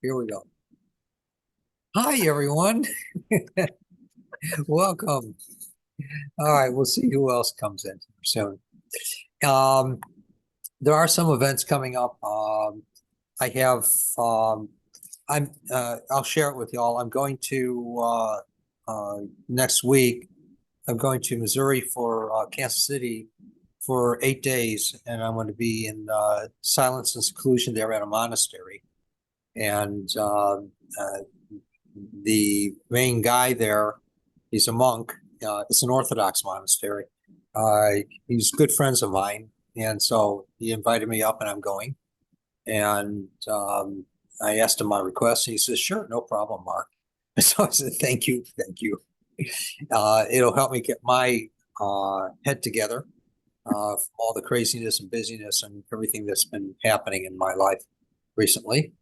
Here we go. Hi, everyone. Welcome. All right, we'll see who else comes in soon. Um, there are some events coming up. I have, um, I'll share it with y'all. I'm going to, next week, I'm going to Missouri for Kansas City for 8 days, and I'm going to be in silence and seclusion there at a monastery. And the main guy there, he's a monk. It's an Orthodox monastery. He's good friends of mine, and so he invited me up, and I'm going. And I asked him my request, and he says, "Sure, no problem, Mark." So I said, "Thank you, thank you." It'll help me get my head together from all the craziness and busyness and everything that's been happening in my life recently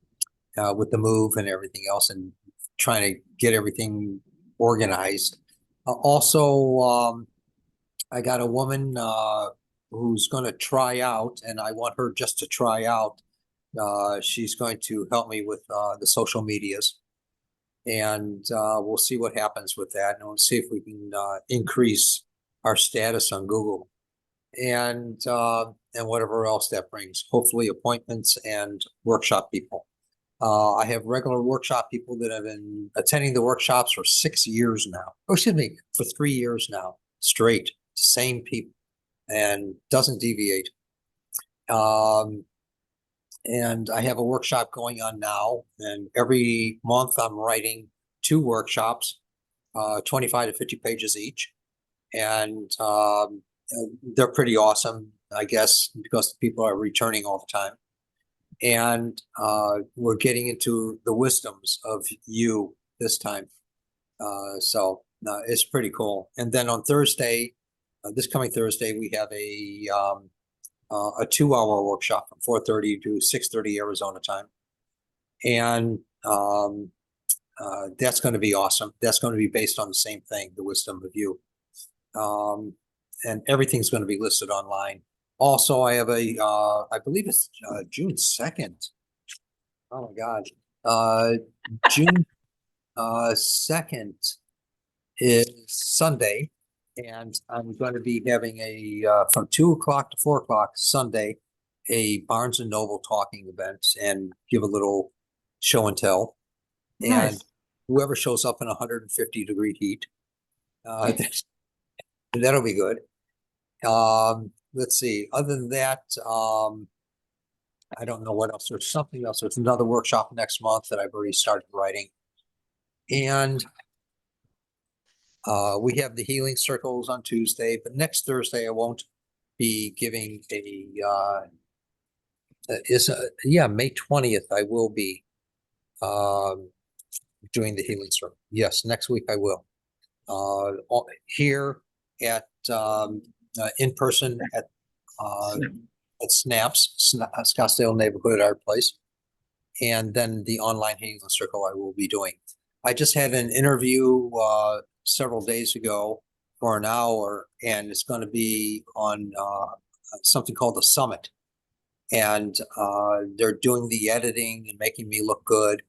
with the move and everything else, and trying to get everything organized. Also, I got a woman who's going to try out, and I want her just to try out. She's going to help me with the social medias, and we'll see what happens with that, and we'll see if we can increase our status on Google, and whatever else that brings. Hopefully, appointments and workshop people. I have regular workshop people that have been attending the workshops for 6 years now. Oh, excuse me, for 3 years now, straight, same people, and doesn't deviate. And I have a workshop going on now, and every month I'm writing 2 workshops, 25 to 50 pages each, and they're pretty awesome, I guess, because the people are returning all the time. And we're getting into the wisdoms of you this time. So it's pretty cool. And then on Thursday, this coming Thursday, we have a 2-hour workshop from 4:30 to 6:30 Arizona time. And that's going to be awesome. That's going to be based on the same thing, the wisdom of you. And everything's going to be listed online. Also, I have I believe it's June 2nd. Oh my God. June 2nd is Sunday, and I'm going to be having from 2 o'clock to 4 o'clock Sunday, a Barnes and Noble talking event and give a little show and tell. Nice. And whoever shows up in 150-degree heat, that'll be good. Let's see. Other than that, I don't know what else. There's something else. There's another workshop next month that I've already started writing. And we have the healing circles on Tuesday, but next Thursday I won't be giving May 20th I will be doing the healing circle. Yes, next week I will. Here at in person at SNAP's Scottsdale Neighborhood Art Place, and then the online healing circle I will be doing. I just had an interview several days ago for an hour, and it's going to be on something called the Summit, and they're doing the editing and making me look good,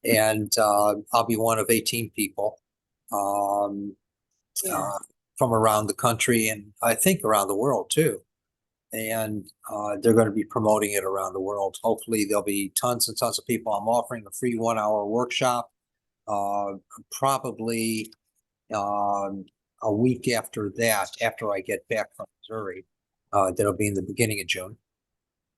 and I'll be one of 18 people from around the country, and I think around the world too. And they're going to be promoting it around the world. Hopefully there'll be tons and tons of people. I'm offering a free 1-hour workshop, probably a week after that, after I get back from Missouri. That'll be in the beginning of June.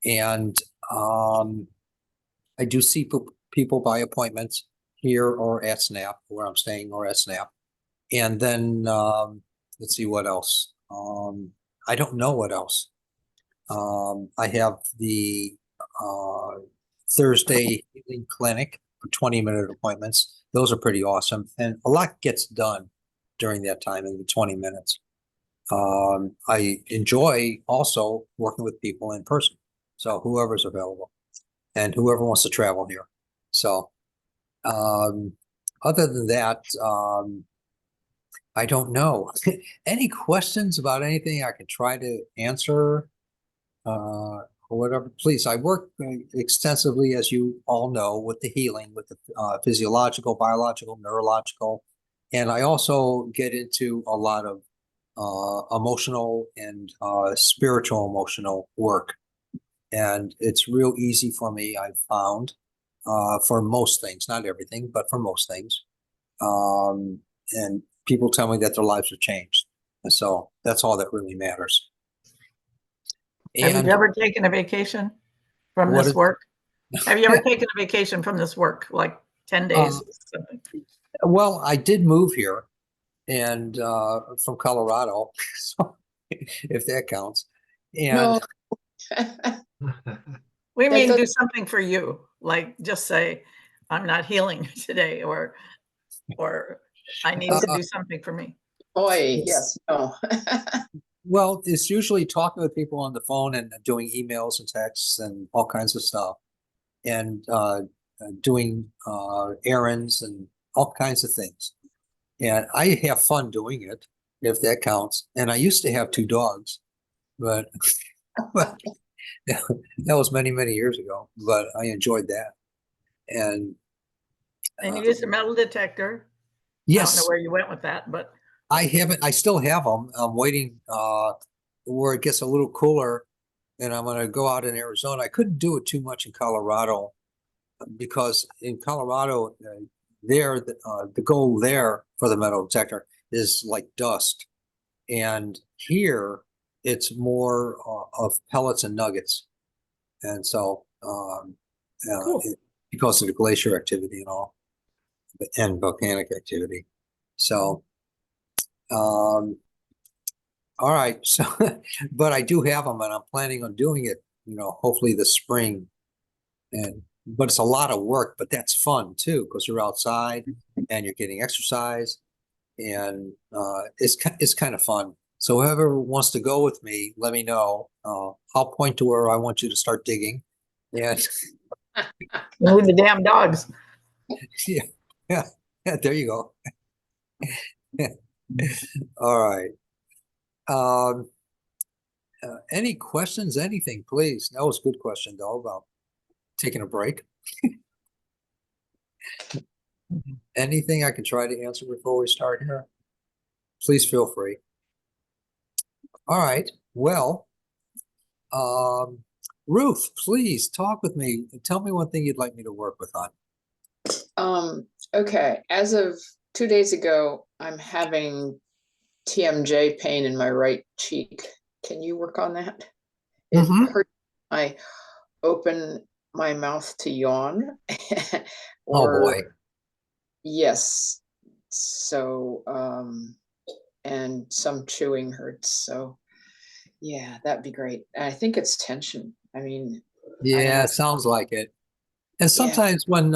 And I do see people by appointments here or at SNAP, where I'm staying, or at SNAP. And then let's see what else. I don't know what else. I have the Thursday healing clinic for 20-minute appointments. Those are pretty awesome. And a lot gets done during that time in the 20 minutes. I enjoy also working with people in person. So whoever's available and whoever wants to travel here. So other than that, I don't know. Any questions about anything I can try to answer? or whatever. Please, I work extensively, as you all know, with the healing, with the physiological, biological, neurological, and I also get into a lot of emotional and spiritual emotional work. And it's real easy for me, I've found, for most things, not everything, but for most things. And people tell me that their lives have changed. And so that's all that really matters. Have you And ever taken a vacation from what this is, work? Have you ever taken a vacation from this work, like 10 days uh, or something? well, I did move here and from Colorado, so if that counts. And No, We that mean do doesn't, something for you, like just say, I'm not healing today, or I need to do something for me. boy, yes, no. well, it's usually talking with people on the phone and doing emails and texts and all kinds of stuff, and doing errands and all kinds of things. And I have fun doing it, if that counts. And I used to have two dogs, but but that was many, many years ago. But I enjoyed that. And And you use a metal detector. I don't know yes, where you went with that, but I haven't. I still have them. I'm waiting where it gets a little cooler, and I'm going to go out in Arizona. I couldn't do it too much in Colorado because in Colorado, the goal there for the metal detector is like dust, and here it's more of pellets and nuggets, and so cool. because of the glacier activity and all, and volcanic activity. So, all right. So, but I do have them, and I'm planning on doing it. Hopefully this spring. But it's a lot of work, but that's fun too because you're outside and you're getting exercise, and it's kind of fun. So whoever wants to go with me, let me know. I'll point to where I want you to start digging. And You need the damn dogs. yeah, yeah, yeah, there you go. All right. Um, any questions? Anything, please? That was a good question though about taking a break. Anything I can try to answer before we start here? Please feel free. All right. Well, Ruth, please talk with me. Tell me one thing you'd like me to work with on. Okay, as of 2 days ago, I'm having TMJ pain in my right cheek. Can you work on that? It Mhm. hurts. I open my mouth to yawn, Oh boy. yes. So, and some chewing hurts. So, yeah, that'd be great. And I think it's tension. I mean, I Yeah, have, it sounds like it. And yeah. sometimes when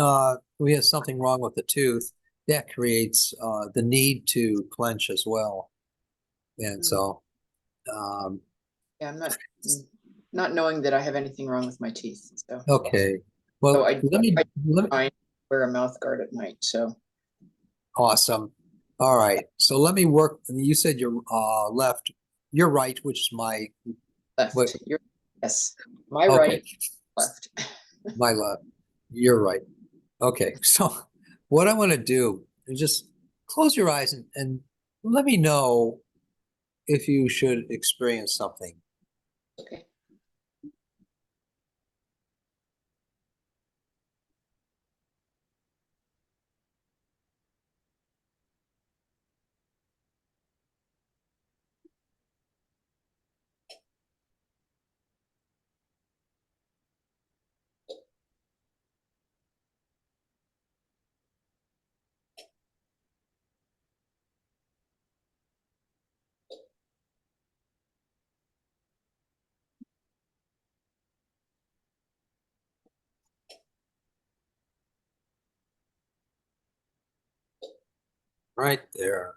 we have something wrong with the tooth, that creates the need to clench as well. And so, um, Yeah, I'm not knowing that I have anything wrong with my teeth. So, okay. so Well, I let me I wear a mouth guard at night. So awesome. All right. So let me work. You said you're left, you're right, which is my left, what? yes, my Okay, right, left. my left. You're right. Okay. So what I want to do is just close your eyes and let me know if you should experience something. Okay. Right there.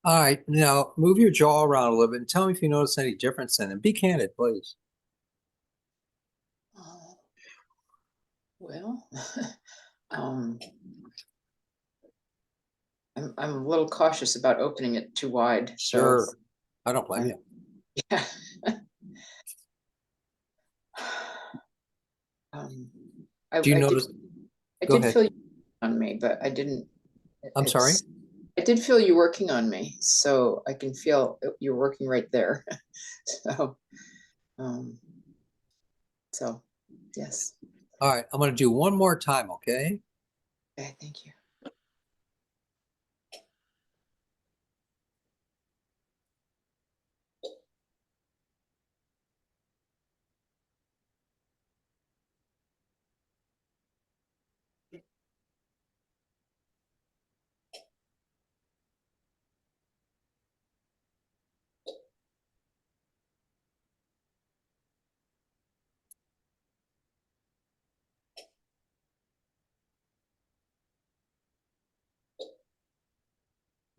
All right, now move your jaw around a little bit and tell me if you notice any difference in it. Be candid, please. Oh, well, um, I'm a little cautious about opening it too wide. So, Sure. I don't blame you. yeah. Um, Do you I did notice? I Go did ahead. feel you on me, but I didn't. I'm sorry. It's I did feel you working on me, so I can feel you're working right there. So, um, so yes. All right, I'm going to do one more time, okay? Okay, thank you.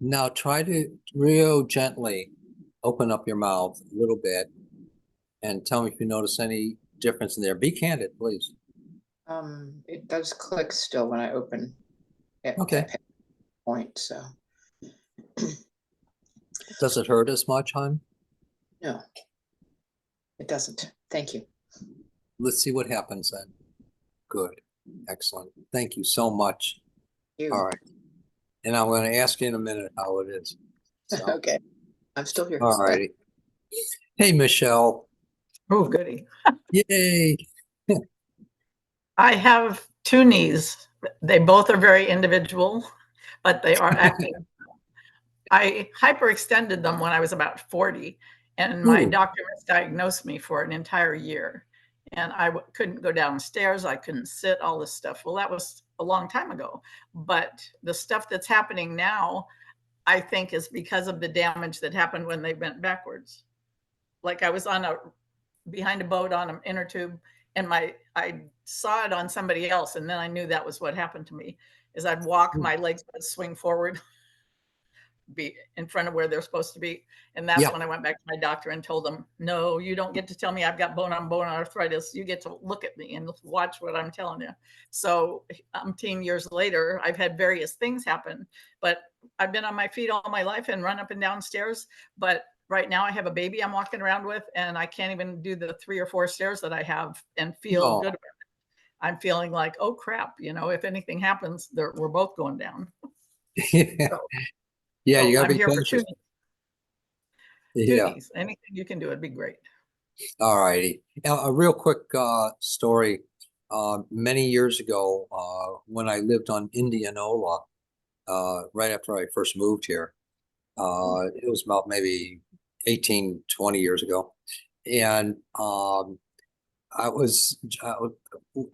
Now try to real gently open up your mouth a little bit and tell me if you notice any difference in there. Be candid, please. It does click still when I open at Okay. that point. So Does it hurt as much, hon? no, it doesn't. Thank you. Let's see what happens then. Good. Excellent. Thank you so much. All You. right. And I'm going to ask you in a minute how it is. So, Okay, I'm still here. all righty. Hey, Michelle. Oh, goody. Yay. I have two knees. They both are very individual, but they are active. I hyperextended them when I was about 40, and my Ooh. doctor misdiagnosed me for an entire year. And I couldn't go downstairs. I couldn't sit, all this stuff. Well, that was a long time ago. But the stuff that's happening now, I think, is because of the damage that happened when they bent backwards. Like I was on a behind a boat on an inner tube, and I saw it on somebody else, and then I knew that was what happened to me. Is I'd walk, my legs would swing forward, be in front of where they're supposed to be. And that's Yeah. when I went back to my doctor and told them, no, you don't get to tell me I've got bone on bone arthritis. You get to look at me and watch what I'm telling you. So umpteen years later, I've had various things happen, but I've been on my feet all my life and run up and down stairs. But right now I have a baby I'm walking around with, and I can't even do the 3 or 4 stairs that I have and feel good Oh, about it. I'm feeling like, oh crap, if anything happens, we're both going down. yeah. So, Yeah, you so got to I'm be here for cautious. two Yeah. knees. Anything you can do, it'd be great. All righty. Now, a real quick story. Many years ago, when I lived on Indianola, right after I first moved here, it was about maybe 18, 20 years ago. And I was,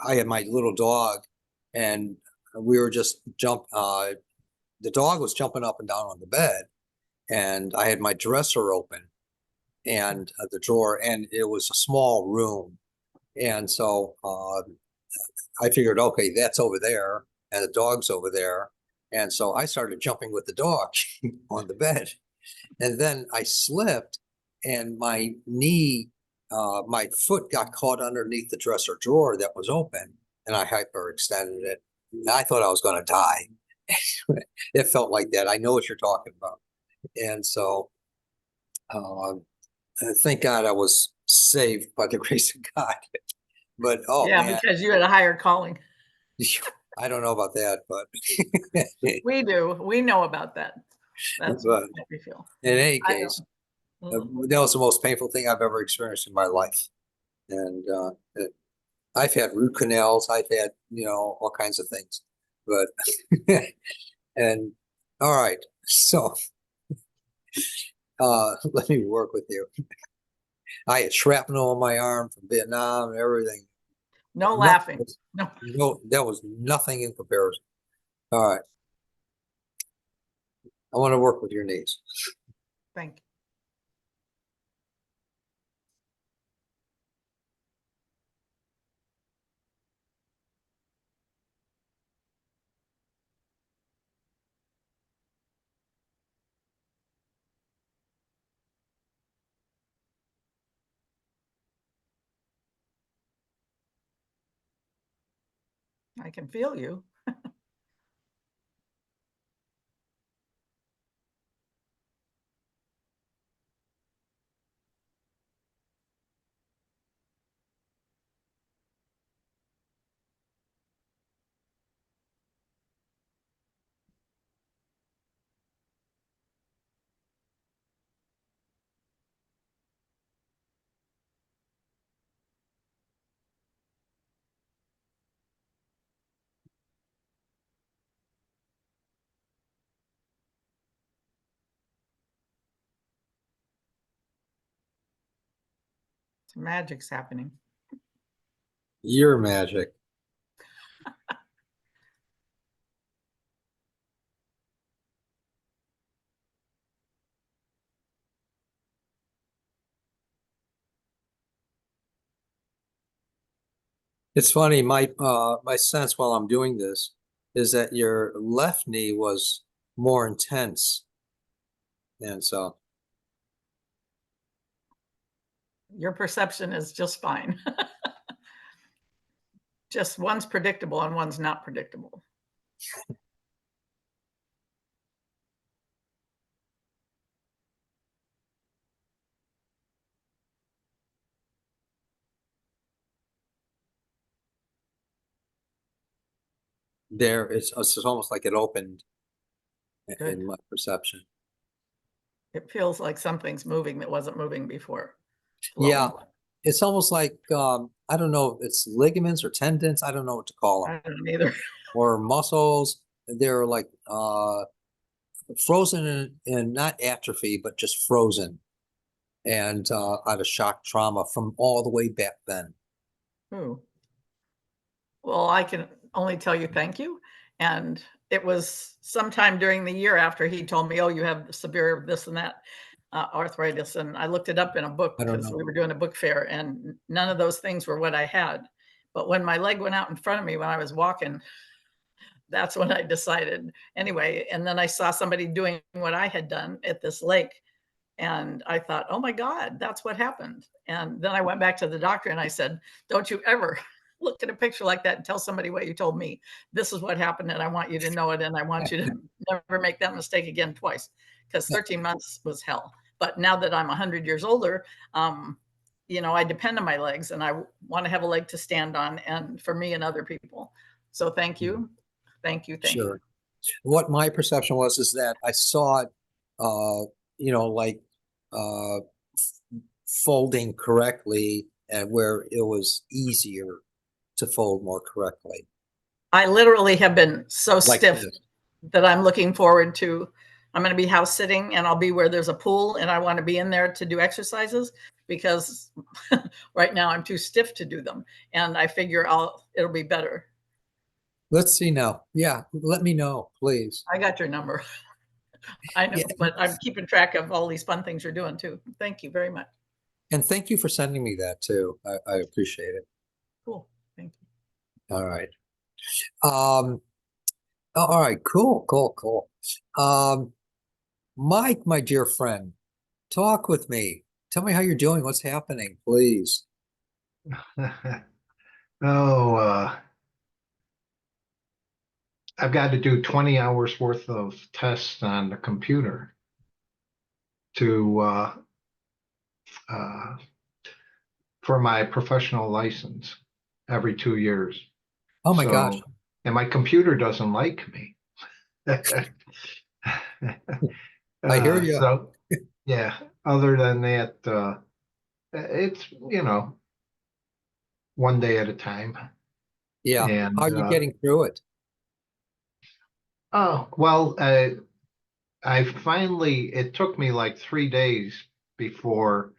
I had my little dog, and we were just the dog was jumping up and down on the bed, and I had my dresser open and the drawer, and it was a small room. And so I figured, okay, that's over there, and the dog's over there. And so I started jumping with the dog on the bed. And then I slipped, and my knee, my foot got caught underneath the dresser drawer that was open, and I hyperextended it. And I thought I was going to die. It felt like that. I know what you're talking about. And so um, thank God I was saved by the grace of God. But oh Yeah, man, because you had a higher calling. I don't know about that, but We do. We know about that. That's but what we feel. in any I case, don't. that was the most painful thing I've ever experienced in my life. And I've had root canals, I've had, all kinds of things. But and all right, so let me work with you. I had shrapnel on my arm from Vietnam and everything. No Nothing laughing. was, No, no, that was nothing in comparison. All right, I want to work with your knees. thank you. I can feel you. Magic's happening. Your magic. It's funny, my sense while I'm doing this is that your left knee was more intense. And so Your perception is just fine. Just one's predictable and one's not predictable. it's almost like it opened Good. in my perception. It feels like something's moving that wasn't moving before. Yeah, Flowing. it's almost like I don't know if it's ligaments or tendons, I don't know what to call them, I don't either. or muscles. They're like frozen and not atrophy, but just frozen, and out of shock trauma from all the way back then. Ooh. Well, I can only tell you thank you. And it was sometime during the year after he told me, oh, you have severe this and that arthritis. And I looked it up in a book I don't because know. we were doing a book fair and none of those things were what I had. But when my leg went out in front of me when I was walking, that's when I decided anyway. And then I saw somebody doing what I had done at this lake. And I thought, oh my God, that's what happened. And then I went back to the doctor and I said, don't you ever look at a picture like that and tell somebody what you told me. This is what happened. And I want you to know it. And I want you to never make that mistake again twice, because 13 months was hell. But now that I'm 100 years older, I depend on my legs and I want to have a leg to stand on, and for me and other people. So thank you. Thank you. Thank Sure. you. What my perception was is that I saw it, like uh, folding correctly, and where it was easier to fold more correctly. I literally have been so Like stiff this. that I'm looking forward to. I'm going to be house sitting and I'll be where there's a pool and I want to be in there to do exercises, because right now I'm too stiff to do them. And I figure it'll be better. Let's see now. Yeah, let me know, please. I got your number. I know, Yeah, but I'm keeping track of all these fun things you're doing too. Thank you very much. and thank you for sending me that too. I appreciate it. Cool. Thank you. All right. All right, cool. Mike, my dear friend, talk with me. Tell me how you're doing. What's happening, please? Oh, I've got to do 20 hours worth of tests on the computer to for my professional license every 2 years. Oh my gosh. So, and my computer doesn't like me. I hear you. So, yeah, other than that, it's, one day at a time. Yeah. And How are you getting through it? oh, well, it took me like 3 days before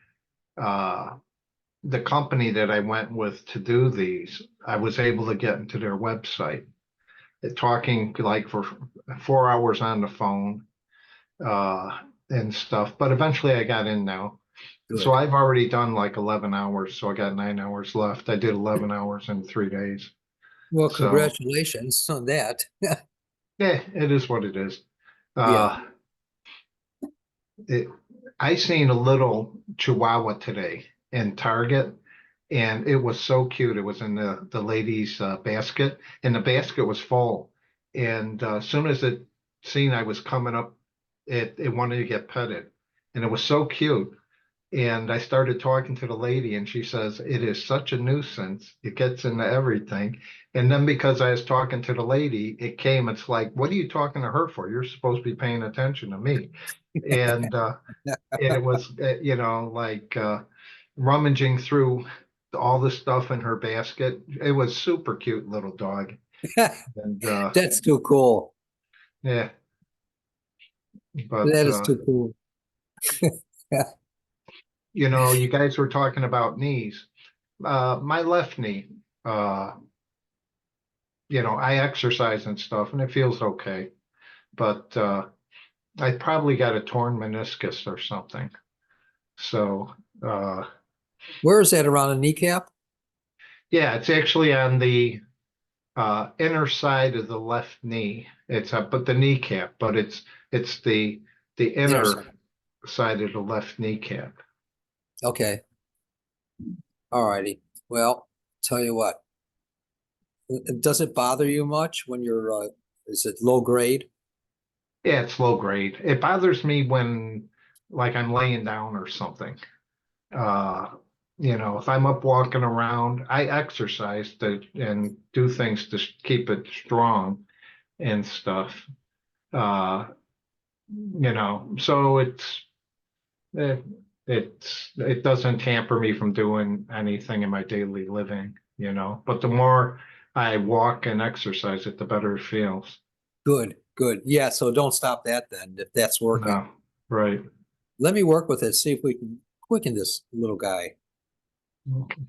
the company that I went with to do these, I was able to get into their website. Talking like for 4 hours on the phone and stuff, but eventually I got in now. Good. So I've already done like 11 hours, so I got 9 hours left. I did 11 hours in 3 days. Well, So congratulations on that. yeah, it is what it is. Yeah. I seen a little Chihuahua today in Target, and it was so cute. It was in the lady's basket, and the basket was full. And as soon as it seen I was coming up, it wanted to get petted, and it was so cute. And I started talking to the lady, and she says, it is such a nuisance. It gets into everything. And then because I was talking to the lady, it came, it's like, what are you talking to her for? You're supposed to be paying attention to me. And it was, like rummaging through all the stuff in her basket. It was super cute little dog. And That's too cool. yeah, but That is too cool. you guys were talking about knees. My left knee, uh, I exercise and stuff and it feels okay, but I probably got a torn meniscus or something. So Where is that, around a kneecap? yeah, it's actually on the inner side of the left knee. It's but the kneecap, but it's the Inner inner side. side of the left kneecap. Okay. All righty. Well, tell you what. Does it bother you much when you're, is it low grade? Yeah, it's low grade. It bothers me when like I'm laying down or something. Uh, if I'm up walking around, I exercise and do things to keep it strong and stuff. Uh, so it, it doesn't hamper me from doing anything in my daily living. But the more I walk and exercise it, the better it feels. Good, good. Yeah, so don't stop that then, if that's working. No, right. Let me work with it, see if we can quicken this little guy. Okay.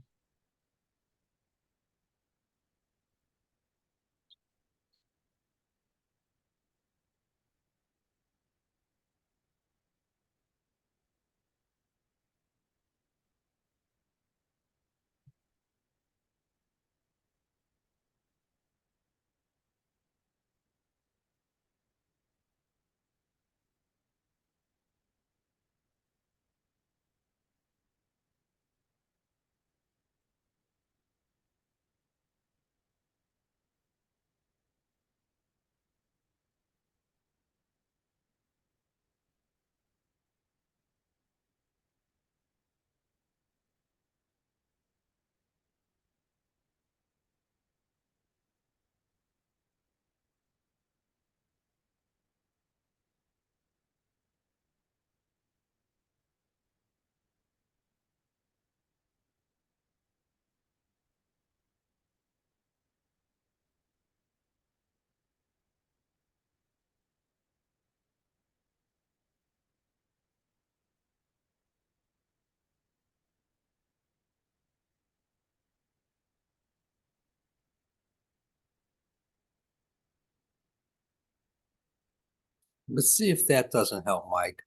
Let's see if that doesn't help, Mike.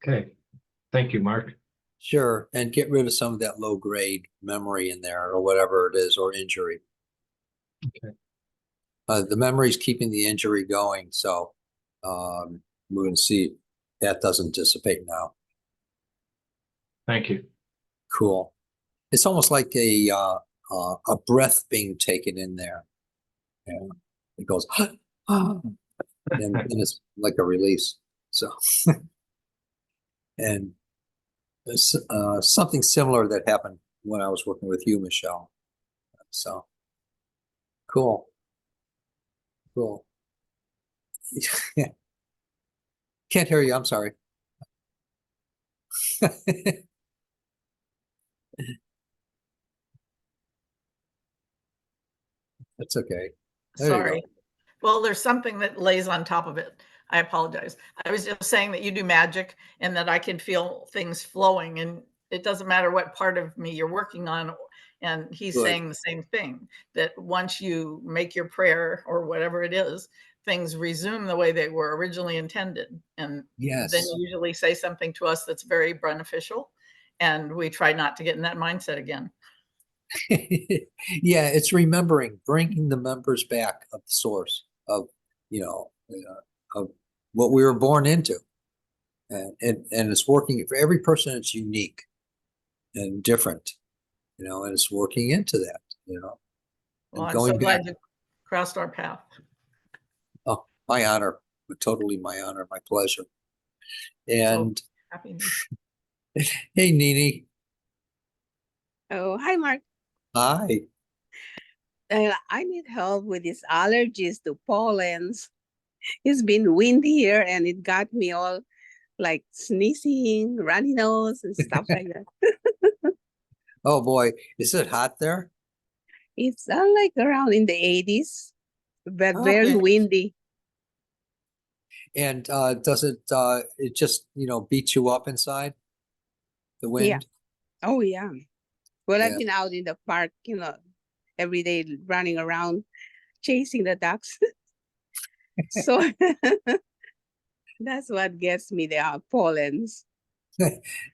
Okay. Thank you, Mark. Sure, and get rid of some of that low grade memory in there or whatever it is, or injury. Okay. The memory is keeping the injury going, so we're going to see if that doesn't dissipate now. Thank you. Cool. It's almost like a breath being taken in there. Yeah. It goes, and it's like a release. So, and there's something similar that happened when I was working with you, Michelle. So, cool. Cool. Can't hear you. I'm sorry. That's okay. There you go. Sorry. Well, there's something that lays on top of it. I apologize. I was just saying that you do magic and that I can feel things flowing, and it doesn't matter what part of me you're working on. And he's Good. saying the same thing, that once you make your prayer or whatever it is, things resume the way they were originally intended. And then Yes. you usually say something to us that's very beneficial. And we try not to get in that mindset again. Yeah, it's remembering, bringing the members back of the source of, of what we were born into. And it's working for every person. It's unique and different. and it's working into that, Well, and I'm so going back. glad you crossed our path. Oh, my honor, totally my honor, my pleasure. So And happy. hey, Nini, Oh, hi, Mark. hi. I need help with these allergies to pollens. It's been windy here and it got me all like sneezing, runny nose, and stuff like that. Oh boy, is it hot there? It's like around in the 80s, but very Okay. windy. And does it just, beat you up inside? The Yeah. wind? Oh, yeah. Well, I've Yeah. been out in the park, every day running around chasing the ducks. So that's what gets me the pollens.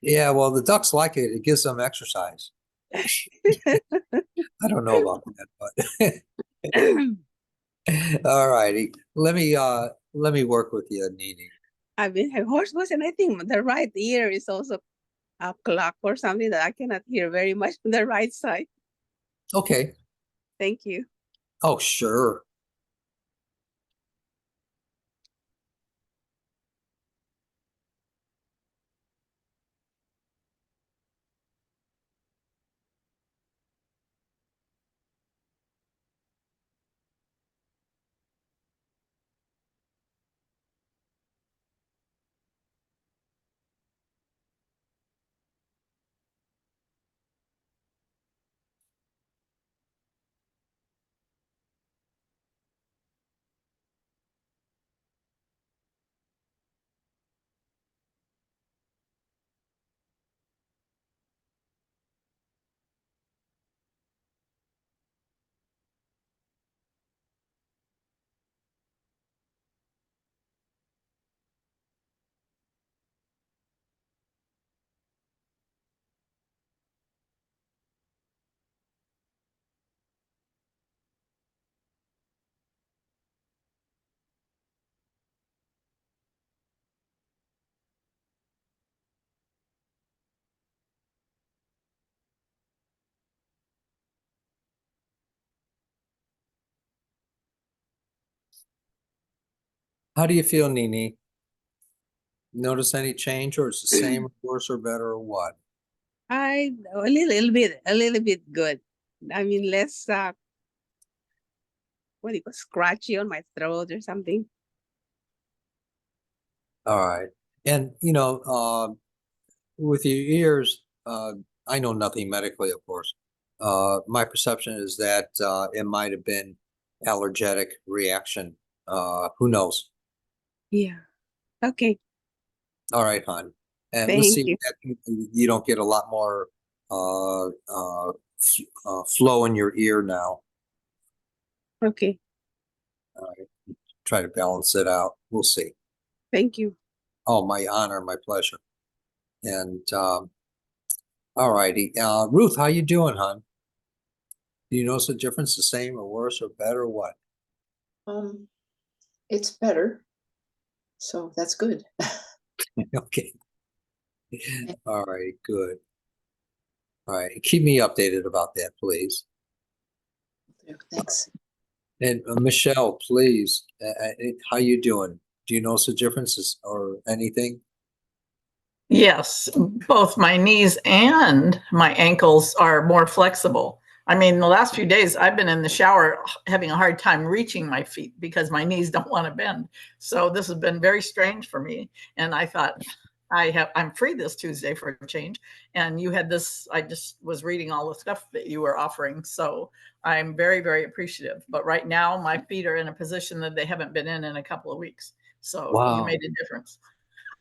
Yeah, well, the ducks like it. It gives them exercise. I don't know about that, but all righty. Let me work with you, Nini. I've been having horse voice, and I think the right ear is also a clock or something that I cannot hear very much on the right side. Okay. Thank you. Oh, sure. How do you feel, Nini? Notice any change, or it's the same, worse, or better, or what? A little bit good. I mean, less, what do you call, scratchy on my throat or something. All right. And, with your ears, I know nothing medically, of course. My perception is that it might have been allergetic reaction. Who knows? Yeah. Okay. All right, hon. And let's Thank see you. that you don't get a lot more flow in your ear now. Okay. All right. Try to balance it out. We'll see. Thank you. Oh, my honor, my pleasure. And all righty. Ruth, how you doing, hon? Do you notice a difference, the same or worse or better or what? It's better. So that's good. Okay. All right, good. All right, keep me updated about that, please. Thanks. And Michelle, please, how you doing? Do you notice a difference or anything? Yes, both my knees and my ankles are more flexible. I mean, the last few days I've been in the shower having a hard time reaching my feet because my knees don't want to bend. So this has been very strange for me. And I thought I'm free this Tuesday for a change. And you had this, I just was reading all the stuff that you were offering. So I'm very, very appreciative. But right now my feet are in a position that they haven't been in a couple of weeks. So you Wow. made a difference.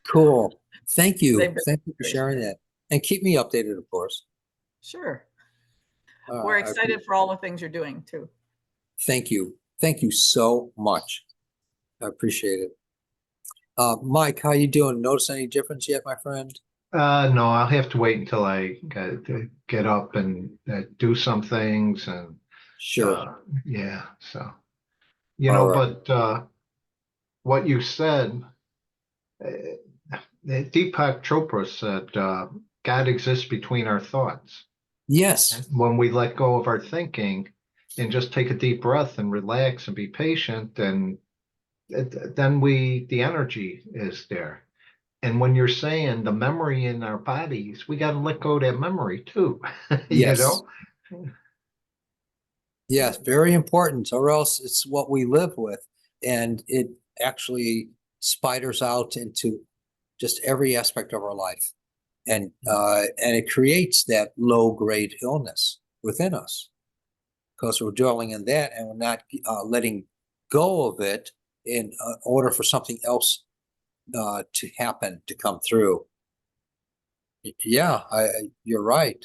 Cool. Thank you. They've been Thank you for great. sharing that. And keep me updated, of course. Sure. We're excited for all the things you're doing too. Thank you. Thank you so much. I appreciate it. Mike, how you doing? Notice any difference yet, my friend? No, I'll have to wait until I get up and do some things and Sure. yeah, so All right. but what you said, Deepak Chopra said, God exists between our thoughts. Yes. When we let go of our thinking and just take a deep breath and relax and be patient, and then the energy is there. And when you're saying the memory in our bodies, we got to let go of that memory too, you Yes. know? Yes, very important, or else it's what we live with, and it actually spiders out into just every aspect of our life, and it creates that low grade illness within us because we're dwelling in that and we're not letting go of it in order for something else to happen, to come through. Yeah, you're right.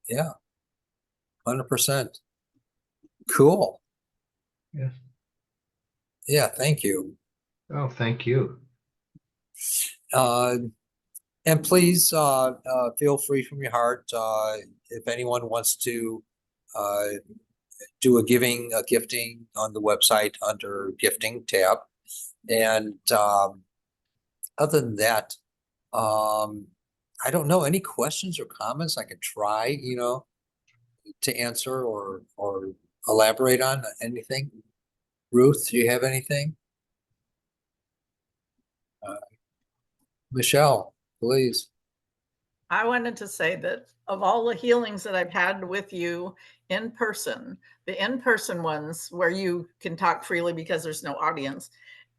Yeah, 100%. Cool. Yeah. Yeah, thank you. Oh, thank you. And please feel free from your heart if anyone wants to do a gifting on the website under gifting tab. And other than that, I don't know, any questions or comments I could try, to answer or elaborate on anything? Ruth, do you have anything? Michelle, please. I wanted to say that of all the healings that I've had with you in person, the in-person ones where you can talk freely because there's no audience,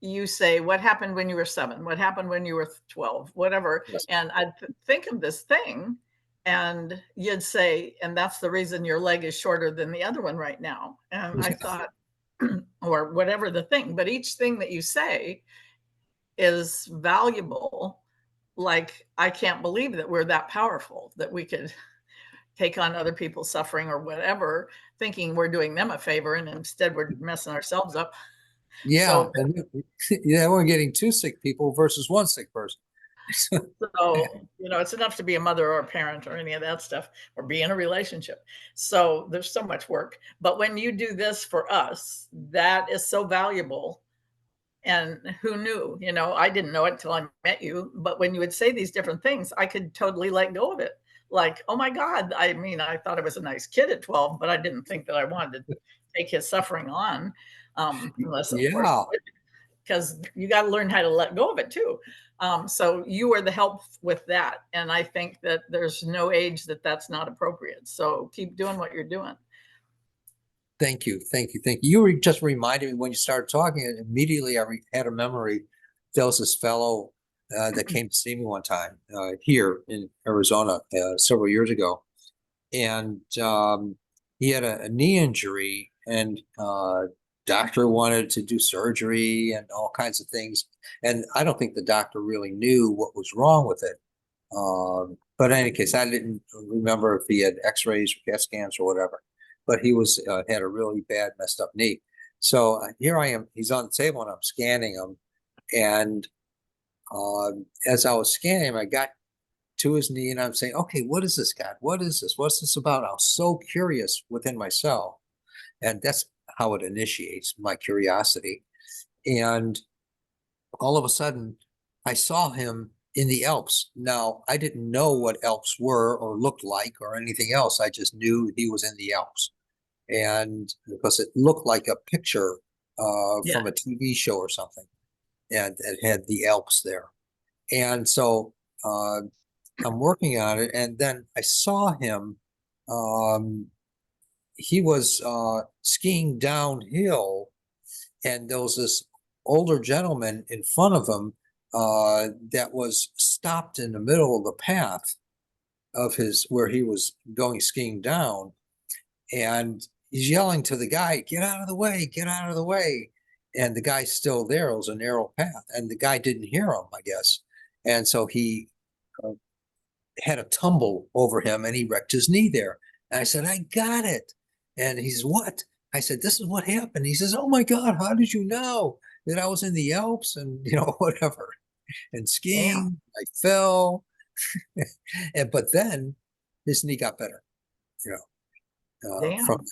you say, what happened when you were 7? What happened when you were 12? Whatever. Yes. And I'd think of this thing and you'd say, and that's the reason your leg is shorter than the other one right now. And I thought, or whatever the thing, but each thing that you say is valuable. Like, I can't believe that we're that powerful, that we could take on other people's suffering or whatever, thinking we're doing them a favor, and instead we're messing ourselves up. Yeah, So, and yeah, we're getting 2 sick people versus 1 sick person. it's enough to be a mother or a parent or any of that stuff, or be in a relationship. So there's so much work. But when you do this for us, that is so valuable. And who knew? I didn't know it until I met you. But when you would say these different things, I could totally let go of it. Like, oh my God, I mean, I thought I was a nice kid at 12, but I didn't think that I wanted to take his suffering on, unless, of course, Yeah, because you got to learn how to let go of it too. So you are the help with that. And I think that there's no age that's not appropriate. So keep doing what you're doing. thank you, thank you, thank you. You were just reminded me when you started talking, and immediately I had a memory. There was this fellow that came to see me one time here in Arizona several years ago, and he had a knee injury, and doctor wanted to do surgery and all kinds of things. And I don't think the doctor really knew what was wrong with it. But in any case, I didn't remember if he had x-rays or CAT scans or whatever, but he had a really bad messed up knee. So here I am, he's on the table and I'm scanning him. And as I was scanning him, I got to his knee and I'm saying, okay, what is this, God? What is this? What's this about? I was so curious within myself. And that's how it initiates my curiosity. And all of a sudden, I saw him in the Alps. Now, I didn't know what Alps were or looked like or anything else. I just knew he was in the Alps. And because it looked like a picture from a TV show or something, and it had the Alps there. And so I'm working on it, and then I saw him. He was skiing downhill, and there was this older gentleman in front of him that was stopped in the middle of the path of where he was going skiing down, and he's yelling to the guy, "Get out of the way! Get out of the way!" And the guy's still there. It was a narrow path, and the guy didn't hear him, I guess, and so he had a tumble over him, and he wrecked his knee there. And I said, "I got it." And he says, "What?" I said, "This is what happened." He says, "Oh my God, how did you know that I was in the Alps and whatever and skiing? I fell." But then his knee got better, from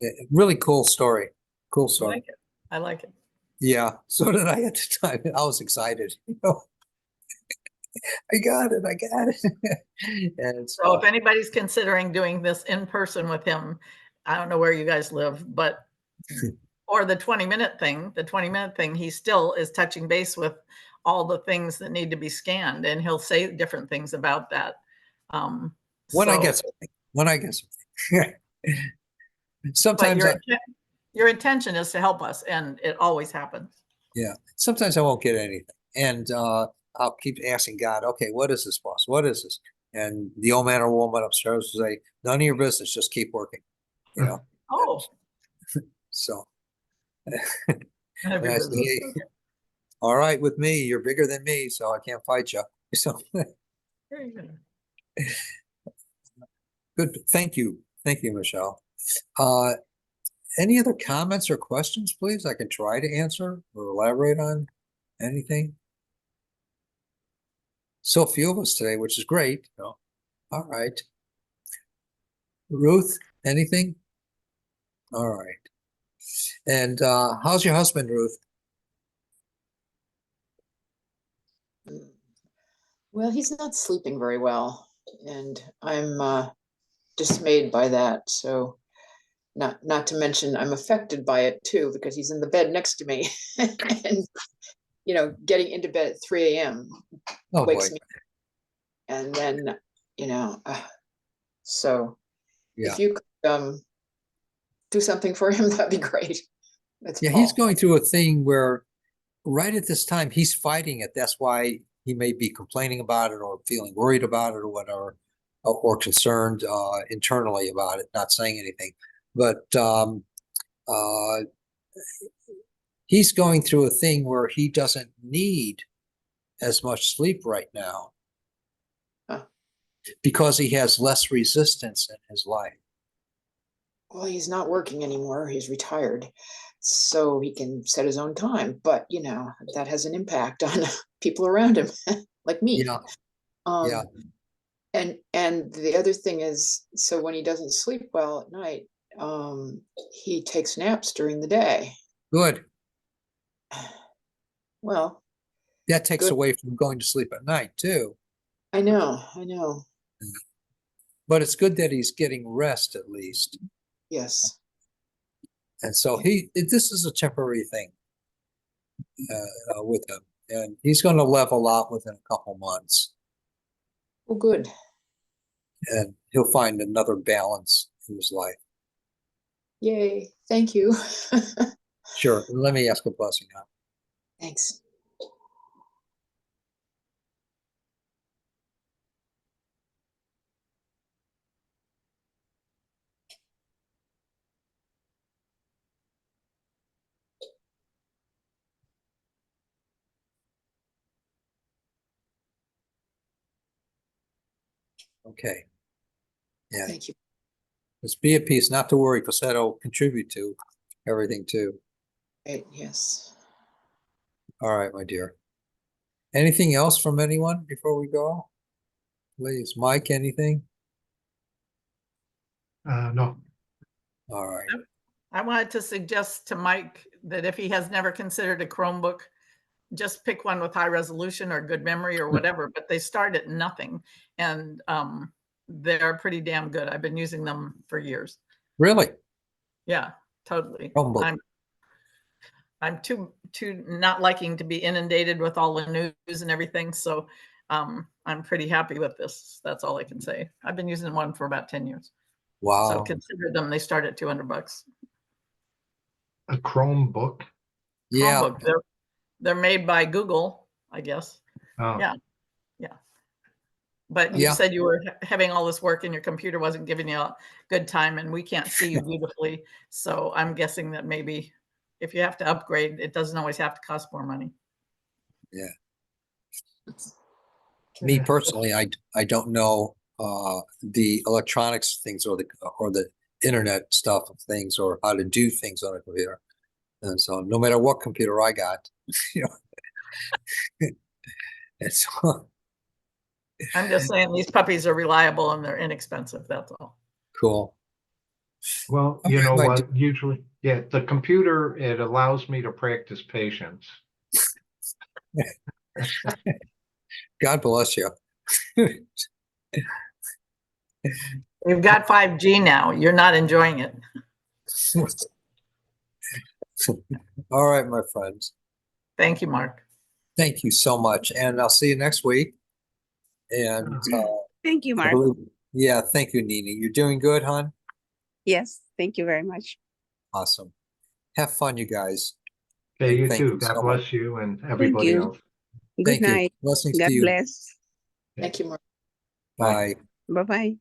that. Really cool story. Cool I story. like it. I like it. Yeah. So did I at the time. I was excited. I got it. I got it. And it's So if fun. anybody's considering doing this in person with him, I don't know where you guys live, but or the 20-minute thing, he still is touching base with all the things that need to be scanned, and he'll say different things about that. When I So- get something. When I get something. but Sometimes your intention is to help us, and it always happens. yeah. Sometimes I won't get anything. And I'll keep asking God, okay, what is this, boss? What is this? And the old man or woman upstairs will say, none of your business, just keep working. You know. Oh, So none of and your I say, business. hey, all right with me, you're bigger than me, so I can't fight you. So Very good. good. Thank you. Thank you, Michelle. Any other comments or questions, please? I can try to answer or elaborate on anything. So few of us today, which is great. You know. All right. Ruth, anything? All right. And how's your husband, Ruth? Well, he's not sleeping very well, and I'm dismayed by that. So, not to mention, I'm affected by it too because he's in the bed next to me, and getting into bed at 3 a.m. Oh wakes boy. me, and then so Yeah. if you could do something for him, that'd be great. That's Yeah, he's Paul. going through a thing where right at this time he's fighting it. That's why he may be complaining about it or feeling worried about it or whatever, or concerned internally about it, not saying anything. But he's going through a thing where he doesn't need as much sleep right now Huh. because he has less resistance in his life. Well, he's not working anymore. He's retired, so he can set his own time. But that has an impact on people around him, like me. Yeah, Um, yeah. And the other thing is, so when he doesn't sleep well at night, he takes naps during the day. Good. Well, That takes good. away from going to sleep at night too. I know. But it's good that he's getting rest at least. Yes. And so this is a temporary thing with him, and he's going to level out within a couple months, Well, good. and he'll find another balance in his life. Yay. Thank you. Sure. Let me ask a blessing now. Thanks. Okay. Yeah. Thank you. Just be at peace, not to worry, because that'll contribute to everything too. Great. Yes. All right, my dear. Anything else from anyone before we go? Please, Mike, anything? No. All right. I wanted to suggest to Mike that if he has never considered a Chromebook, just pick one with high resolution or good memory or whatever, but they start at nothing. And they're pretty damn good. I've been using them for years. Really? Yeah, totally. Chromebook. I'm too not liking to be inundated with all the news and everything. So I'm pretty happy with this. That's all I can say. I've been using one for about 10 years. So Wow. consider them. They start at $200. A Chromebook. Yeah. Chromebook. They're made by Google, I guess. Oh, Yeah. But you Yeah. said you were having all this work and your computer wasn't giving you a good time, and we can't see you beautifully. So I'm guessing that maybe if you have to upgrade, it doesn't always have to cost more money. Yeah. Me Yeah. personally, I don't know the electronics things or the internet stuff of things or how to do things on a computer. And so no matter what computer I got, and so I'm just saying these puppies are reliable and they're inexpensive. That's all. cool. Well, All you right, know my what? Usually, yeah, the computer, it allows me to practice patience. God bless you. We've got 5G now. You're not enjoying it. All right, my friends. Thank you, Mark. Thank you so much. And I'll see you next week. And Thank you, I Mark. believe- yeah, thank you, Nini. You're doing good, hon? Yes, thank you very much. Awesome. Have fun, you guys. Okay, And you thank too. you God so bless you and everybody you. else. Good Thank you. night. Blessings God to you. bless. Thank you, Mark. Bye. Bye-bye.